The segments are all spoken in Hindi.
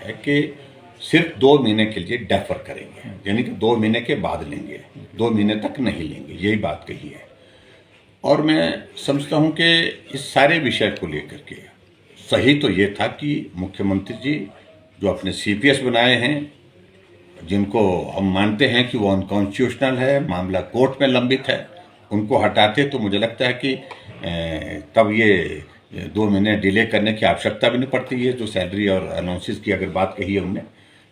है कि सिर्फ 2 महीने के लिए डेफर करेंगे, यानी कि 2 महीने के बाद लेंगे, 2 महीने तक नहीं लेंगे, यही बात कही है। और मैं समझता हूं कि इस सारे विषय को लेकर के सही तो ये था कि मुख्यमंत्री जी जो अपने सीपीएस बनाए हैं, जिनको हम मानते हैं कि वो अनकॉन्स्टिट्यूशनल है, मामला कोर्ट में लंबित है, उनको हटाते तो मुझे लगता है कि तब ये 2 महीने डिले करने की आवश्यकता भी नहीं पड़ती है, जो सैलरी और अनाउंसेस की अगर बात कही है उनने।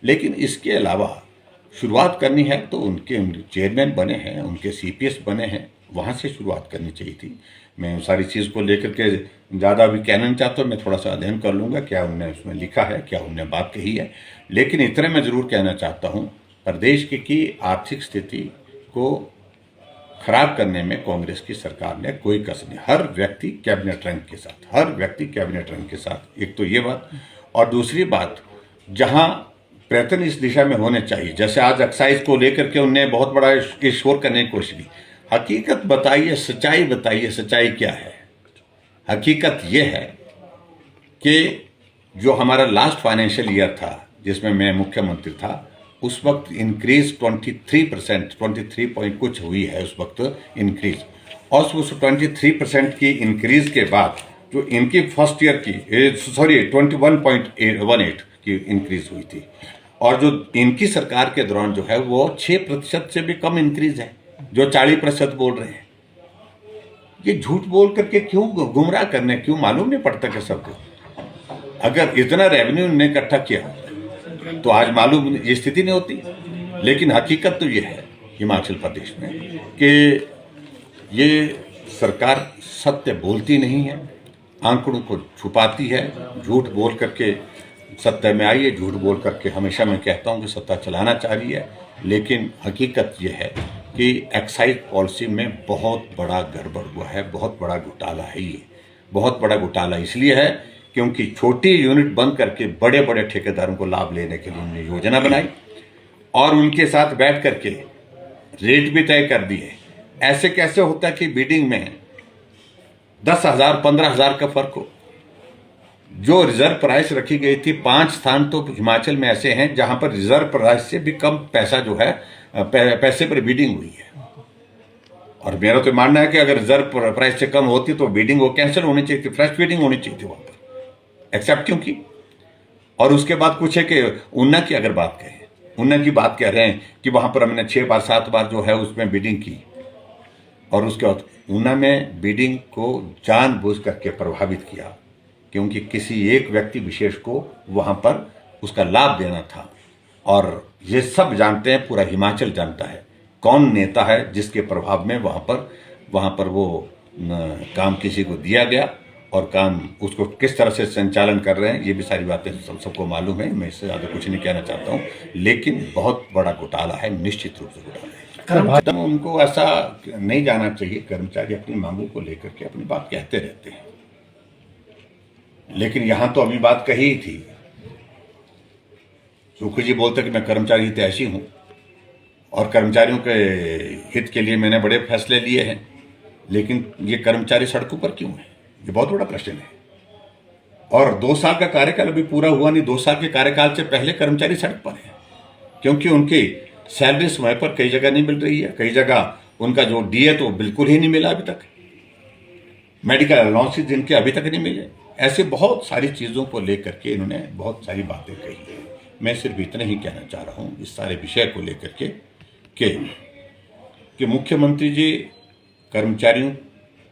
लेकिन इसके अलावा शुरुआत करनी है तो उनके चेयरमैन बने हैं, उनके सीपीएस बने हैं, वहाँ से शुरुआत करनी चाहिए थी। मैं सारी चीज़ को लेकर के ज़्यादा भी कहना नहीं चाहता, मैं थोड़ा सा अध्ययन कर लूँगा क्या उनने उसमें लिखा है, क्या उनने बात कही है। लेकिन इतने मैं ज़रूर कहना चाहता हूँ, प्रदेश की आर्थिक स्थिति को खराब करने में कांग्रेस की सरकार ने कोई कसर नहीं। हर व्यक्ति कैबिनेट रैंक के साथ, हर व्यक्ति कैबिनेट रैंक के साथ, एक तो ये बात। और दूसरी बात, जहां प्रयत्न इस दिशा में होने चाहिए, जैसे आज एक्साइज को लेकर के उन्हें बहुत बड़ा शोर करने की कोशिश की। हकीकत बताइए, सच्चाई बताइए, सच्चाई क्या है? हकीकत यह है कि जो हमारा लास्ट फाइनेंशियल ईयर था जिसमें मैं मुख्यमंत्री था, उस वक्त इंक्रीज 23%, 23 पॉइंट कुछ हुई है उस वक्त इंक्रीज। और उस 23% की इंक्रीज के बाद जो इनकी फर्स्ट ईयर की 21.18 की इंक्रीज हुई थी, और जो इनकी सरकार के दौरान जो है वो 6% से भी कम इंक्रीज है, जो 40% बोल रहे हैं। ये झूठ बोल करके क्यों गुमराह करने, क्यों मालूम नहीं पड़ता कि सबको? अगर इतना रेवेन्यू ने इकट्ठा किया तो आज मालूम ये स्थिति नहीं होती। लेकिन हकीकत तो ये है हिमाचल प्रदेश में कि ये सरकार सत्य बोलती नहीं है, आंकड़ों को छुपाती है, झूठ बोल करके सत्ता में आई है, झूठ बोल करके हमेशा मैं कहता हूं कि सत्ता चलाना चाह रही है। लेकिन हकीकत यह है कि एक्साइज पॉलिसी में बहुत बड़ा गड़बड़ हुआ है, बहुत बड़ा घोटाला है। ये बहुत बड़ा घोटाला इसलिए है क्योंकि छोटी यूनिट बंद करके बड़े बड़े ठेकेदारों को लाभ लेने के लिए उन्होंने योजना बनाई और उनके साथ बैठ करके रेट भी तय कर दिए। ऐसे कैसे होता है कि बिडिंग में 10,000 15,000 का फर्क हो? जो रिजर्व प्राइस रखी गई थी, 5 स्थान तो हिमाचल में ऐसे हैं जहां पर रिजर्व प्राइस से भी कम पैसा जो है पैसे पर बिडिंग हुई है। और मेरा तो मानना है कि अगर रिजर्व प्राइस से कम होती तो बिडिंग वो कैंसिल होनी चाहिए थी, फ्रेश बिडिंग होनी चाहिए थी वहां पर, एक्सेप्ट क्यों की? और उसके बाद कुछ है कि ऊना की अगर बात करें, ऊना की बात कह रहे हैं कि वहां पर हमने 6 बार 7 बार जो है उसमें बिडिंग की, और उसके बाद ऊना में बिडिंग को जानबूझ करके प्रभावित किया क्योंकि किसी एक व्यक्ति विशेष को वहां पर उसका लाभ देना था। और ये सब जानते हैं, पूरा हिमाचल जानता है कौन नेता है जिसके प्रभाव में वहां पर वो काम किसी को दिया गया और काम उसको किस तरह से संचालन कर रहे हैं, ये भी सारी बातें सबको मालूम है। मैं इससे ज़्यादा कुछ नहीं कहना चाहता हूँ, लेकिन बहुत बड़ा घोटाला है, निश्चित रूप से घोटाला है। उनको ऐसा नहीं जाना चाहिए। कर्मचारी अपनी मांगों को लेकर के अपनी बात कहते रहते हैं, लेकिन यहां तो अभी बात कही ही थी। सुखी जी बोलते कि मैं कर्मचारी हितैषी हूं और कर्मचारियों के हित के लिए मैंने बड़े फैसले लिए हैं, लेकिन ये कर्मचारी सड़कों पर क्यों है? ये बहुत बड़ा प्रश्न है। और 2 साल का कार्यकाल अभी पूरा हुआ नहीं, 2 साल के कार्यकाल से पहले कर्मचारी सड़क पर है क्योंकि उनकी सैलरी समय पर कई जगह नहीं मिल रही है, कई जगह उनका जो डीए तो बिल्कुल ही नहीं मिला अभी तक, मेडिकल अलाउंसेस जिनके अभी तक नहीं मिले। ऐसे बहुत सारी चीज़ों को लेकर के इन्होंने बहुत सारी बातें कही है। मैं सिर्फ इतना ही कहना चाह रहा हूँ इस सारे विषय को लेकर के कि मुख्यमंत्री जी कर्मचारियों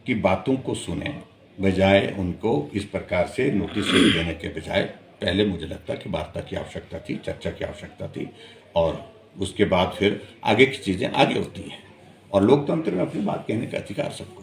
की बातों को सुने, बजाय उनको इस प्रकार से नोटिस देने के बजाय पहले मुझे लगता कि वार्ता की आवश्यकता थी, चर्चा की आवश्यकता थी, और उसके बाद फिर आगे की चीज़ें आगे होती हैं। और लोकतंत्र में अपनी बात कहने का अधिकार सबको